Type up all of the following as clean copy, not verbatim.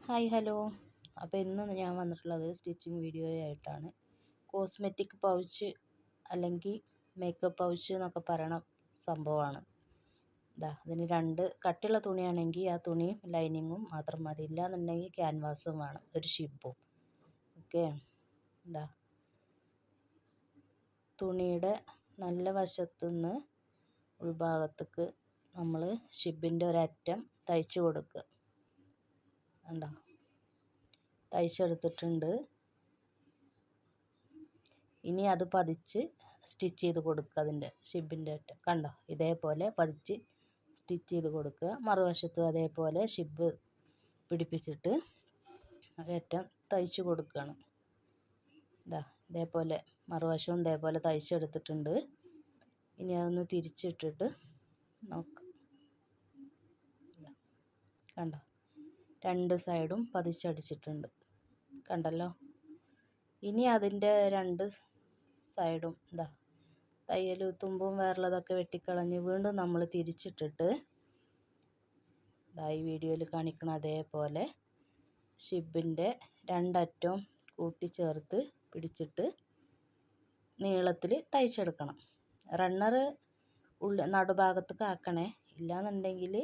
Hi hello. അപ്പോൾ ഇന്ന് ഞാൻ വന്നിട്ടുള്ളത് സ്റ്റിച്ചിങ് വീഡിയോ ആയിട്ടാണ്. കോസ്മെറ്റിക് പൗച്ച് അല്ലെങ്കിൽ മേക്കപ്പ് പൗച്ച് എന്നൊക്കെ പറയണ സംഭവമാണ്. അതിന് രണ്ട് കട്ടിയുള്ള തുണിയാണെങ്കിൽ ആ തുണിയും ലൈനിങ്ങും മാത്രം മതി. ഇല്ലാന്നുണ്ടെങ്കിൽ ക്യാൻവാസും വേണം, ഒരു ഷിബും. ഓക്കെ. തുണിയുടെ നല്ല വശത്തുനിന്ന് ഉൾഭാഗത്തേക്ക് നമ്മൾ ഷിബിൻ്റെ ഒരറ്റം തയ്ച്ചു കൊടുക്കുക. കണ്ടോ, തയ്ച്ചെടുത്തിട്ടുണ്ട്. ഇനി അത് പതിച്ച് സ്റ്റിച്ച് ചെയ്ത് കൊടുക്കുക. അതിൻ്റെ ഷിബിൻ്റെ അറ്റം കണ്ടോ, ഇതേപോലെ പതിച്ച് സ്റ്റിച്ച് ചെയ്ത് കൊടുക്കുക. മറുവശത്തും അതേപോലെ ഷിബ് പിടിപ്പിച്ചിട്ട് ഒരറ്റം തയ്ച്ചു കൊടുക്കുകയാണ്. ഇതേപോലെ മറുവശവും ഇതേപോലെ തയ്ച്ചെടുത്തിട്ടുണ്ട്. ഇനി അതൊന്ന് തിരിച്ചിട്ടിട്ട് നോക്കാം. കണ്ടോ, രണ്ട് സൈഡും പതിച്ചടിച്ചിട്ടുണ്ട്, കണ്ടല്ലോ. ഇനി അതിൻ്റെ രണ്ട് സൈഡും തയ്യൽ തുമ്പും വേറുള്ളതൊക്കെ വെട്ടിക്കളഞ്ഞ് വീണ്ടും നമ്മൾ തിരിച്ചിട്ടിട്ട് ഈ വീഡിയോയിൽ കാണിക്കണം അതേപോലെ ഷിബിൻ്റെ രണ്ടറ്റവും കൂട്ടിച്ചേർത്ത് പിടിച്ചിട്ട് നീളത്തിൽ തയ്ച്ചെടുക്കണം. റണ്ണർ നടുഭാഗത്തേക്ക് ആക്കണേ, ഇല്ലാന്നുണ്ടെങ്കിൽ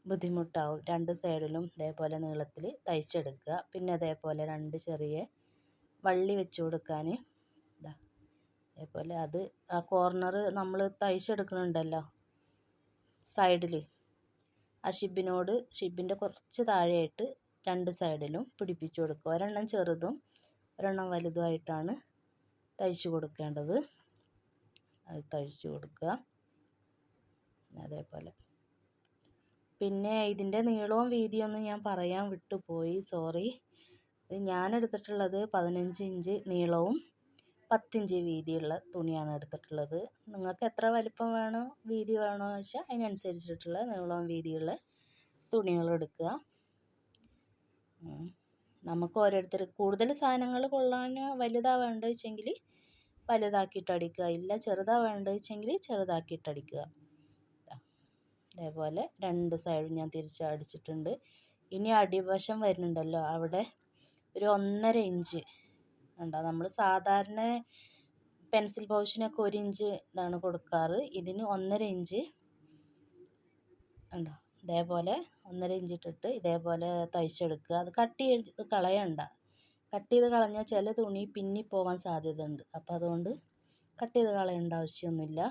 ബുദ്ധിമുട്ടാവും. രണ്ട് സൈഡിലും ഇതേപോലെ നീളത്തിൽ തയ്ച്ചെടുക്കുക. പിന്നെ അതേപോലെ രണ്ട് ചെറിയ വള്ളി വെച്ച് കൊടുക്കാൻ അതേപോലെ അത് ആ കോർണർ നമ്മൾ തയ്ച്ചെടുക്കുന്നുണ്ടല്ലോ സൈഡിൽ, ആ ഷിബിൻ്റെ കുറച്ച് താഴെയായിട്ട് രണ്ട് സൈഡിലും പിടിപ്പിച്ചു കൊടുക്കുക. ഒരെണ്ണം ചെറുതും ഒരെണ്ണം വലുതുമായിട്ടാണ് തയ്ച്ചു കൊടുക്കേണ്ടത്. അത് തയ്ച്ചു കൊടുക്കുക അതേപോലെ. പിന്നെ ഇതിൻ്റെ നീളവും വീതിയൊന്നും ഞാൻ പറയാൻ വിട്ടുപോയി, സോറി. ഞാൻ എടുത്തിട്ടുള്ളത് 15 ഇഞ്ച് നീളവും 10 ഇഞ്ച് വീതിയുള്ള തുണിയാണ് എടുത്തിട്ടുള്ളത്. നിങ്ങൾക്ക് എത്ര വലിപ്പം വേണോ വീതി വേണോ വെച്ചാൽ അതിനനുസരിച്ചിട്ടുള്ള നീളവും വീതിയുള്ള തുണികൾ എടുക്കുക. നമുക്ക് ഓരോരുത്തർ കൂടുതൽ സാധനങ്ങൾ കൊള്ളാൻ വലുതാ വേണ്ടത് വെച്ചെങ്കിൽ വലുതാക്കിയിട്ട് അടിക്കുക, ഇല്ല ചെറുതാ വേണ്ടത് വെച്ചെങ്കിൽ ചെറുതാക്കിയിട്ട് അടിക്കുക. അതേപോലെ രണ്ട് സൈഡും ഞാൻ തിരിച്ചടിച്ചിട്ടുണ്ട്. ഇനി അടിവശം വരുന്നുണ്ടല്ലോ, അവിടെ ഒരു 1.5 ഇഞ്ച് ഉണ്ടോ. നമ്മൾ സാധാരണ പെൻസിൽ പൗച്ചിനൊക്കെ 1 ഇഞ്ച് ഇതാണ് കൊടുക്കാറ്. ഇതിന് 1.5 ഇഞ്ച് ഉണ്ടോ. ഇതേപോലെ 1.5 ഇഞ്ച് ഇട്ടിട്ട് ഇതേപോലെ തയ്ച്ചെടുക്കുക. അത് കട്ട് ചെയ്ത് കളയണ്ട. കട്ട് ചെയ്ത് കളഞ്ഞാൽ ചില തുണി പിന്നി പോകാൻ സാധ്യതയുണ്ട്. അപ്പോൾ അതുകൊണ്ട് കട്ട് ചെയ്ത് കളയേണ്ട ആവശ്യമൊന്നുമില്ല.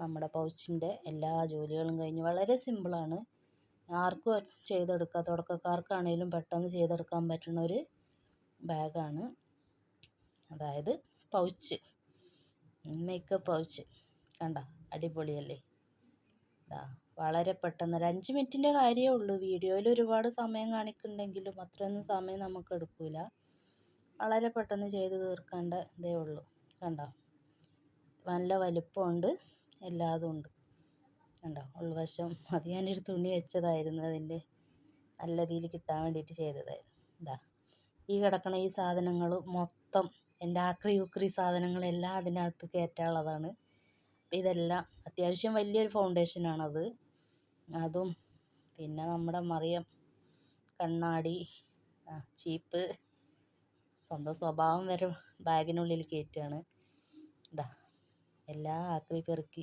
നമ്മുടെ പൗച്ചിൻ്റെ എല്ലാ ജോലികളും കഴിഞ്ഞ്. വളരെ സിമ്പിളാണ്, ആർക്കും ചെയ്തെടുക്കാം. തുടക്കക്കാർക്കാണെങ്കിലും പെട്ടെന്ന് ചെയ്തെടുക്കാൻ പറ്റുന്ന ഒരു ബാഗാണ്. അതായത് പൗച്ച്, മേക്കപ്പ് പൗച്ച്. കണ്ട, അടിപൊളിയല്ലേ. വളരെ പെട്ടെന്ന് ഒരു 5 മിനിറ്റിൻ്റെ കാര്യമേ ഉള്ളൂ. വീഡിയോയിൽ ഒരുപാട് സമയം കാണിക്കുന്നുണ്ടെങ്കിലും അത്രയൊന്നും സമയം നമുക്ക് എടുക്കില്ല. വളരെ പെട്ടെന്ന് ചെയ്ത് തീർക്കേണ്ട ഇതേ ഉള്ളൂ. കണ്ടോ, നല്ല വലിപ്പമുണ്ട്, എല്ലാതും ഉണ്ട്. കണ്ടോ, ഉൾവശം അത് ഞാനൊരു തുണി വെച്ചതായിരുന്നു, അതിൻ്റെ നല്ല രീതിയിൽ കിട്ടാൻ വേണ്ടിയിട്ട് ചെയ്തതായിരുന്നു. ഈ കിടക്കണ ഈ സാധനങ്ങൾ മൊത്തം എൻ്റെ ആക്രി ഉക്രി സാധനങ്ങളെല്ലാം അതിനകത്ത് കയറ്റാനുള്ളതാണ്. ഇതെല്ലാം അത്യാവശ്യം വലിയൊരു ഫൗണ്ടേഷനാണത്. അതും പിന്നെ നമ്മുടെ മറിയം കണ്ണാടി, ചീപ്പ്, സ്വന്തം സ്വഭാവം വരെ ബാഗിനുള്ളിൽ കയറ്റുകയാണ്. എല്ലാ ആക്രി പെറുക്കി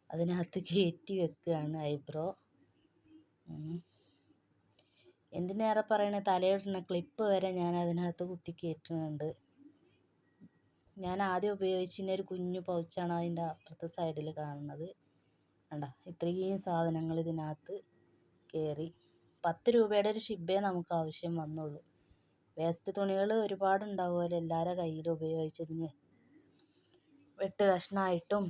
അതിനകത്ത് കയറ്റി വെക്കുകയാണ്. ഐബ്രോ, എന്തിനേറെ പറയണേ, തലയിടുന്ന ക്ലിപ്പ് വരെ ഞാൻ അതിനകത്ത് കുത്തി കയറ്റുന്നുണ്ട്. ഞാൻ ആദ്യം ഉപയോഗിച്ചിരുന്ന ഒരു കുഞ്ഞു പൗച്ചാണ് അതിൻ്റെ അപ്പുറത്തെ സൈഡിൽ കാണുന്നത്. കണ്ടോ, ഇത്രയും സാധനങ്ങൾ ഇതിനകത്ത് കയറി. 10 രൂപയുടെ ഒരു ഷിബേ നമുക്ക് ആവശ്യം വന്നുള്ളൂ. വേസ്റ്റ് തുണികൾ ഒരുപാടുണ്ടാവുമല്ലോ എല്ലാവരുടെ കയ്യിൽ ഉപയോഗിച്ചതിന്. വെട്ട് കഷ്ണമായിട്ടും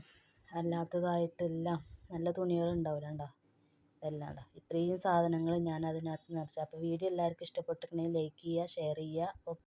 അല്ലാത്തതായിട്ടെല്ലാം നല്ല തുണികളുണ്ടാവില്ല. കണ്ടോ, ഇതെല്ലാം ഇത്രയും സാധനങ്ങൾ ഞാൻ അതിനകത്ത് നിറച്ചു. അപ്പോൾ വീഡിയോ എല്ലാവർക്കും ഇഷ്ടപ്പെട്ടിട്ടുണ്ടെങ്കിൽ ലൈക്ക് ചെയ്യുക, ഷെയർ ചെയ്യുക.